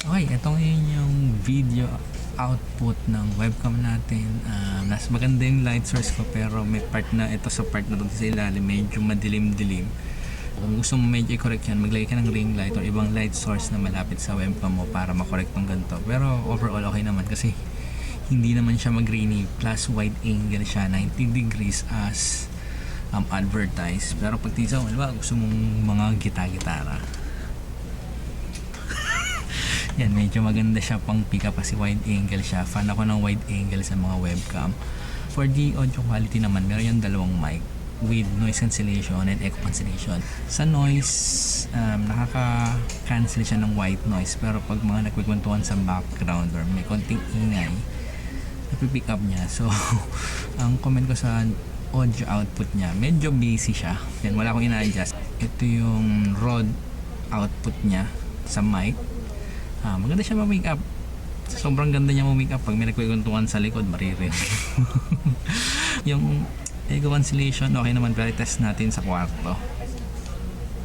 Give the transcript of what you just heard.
Okay, ito ngayon yung video output ng webcam natin. Mas maganda yung light source ko, pero may part na ito, sa part na ito sa ilalim medyo madilim-dilim. Kung gusto mo medyo i-correct yan, maglagay ka ng ring light or ibang light source na malapit sa webcam mo para makorek tong ganito. Pero overall okay naman kasi hindi naman siya mag-grainy, plus wide angle siya 90 degrees as advertised. Pero pag tisaw, gusto mong mga gitara, yan, medyo maganda siya pang pick up kasi wide angle siya. Fan ako ng wide angle sa mga webcam. For the audio quality naman, meron yung dalawang mic with noise cancellation and echo cancellation. Sa noise, nakaka-cancel siya ng white noise, pero pag mga nagkwekwentuhan sa background or may konting ingay, napipick up niya. So, ang comment ko sa audio output niya, medyo busy siya. Yan, wala akong ina-adjust. Ito yung raw output niya sa mic. Maganda siya ma-make up. Sobrang ganda niya ma-make up. Pag may nagkwentuhan sa likod, maririnig. Yung echo cancellation, okay naman, pero test natin sa kwarto.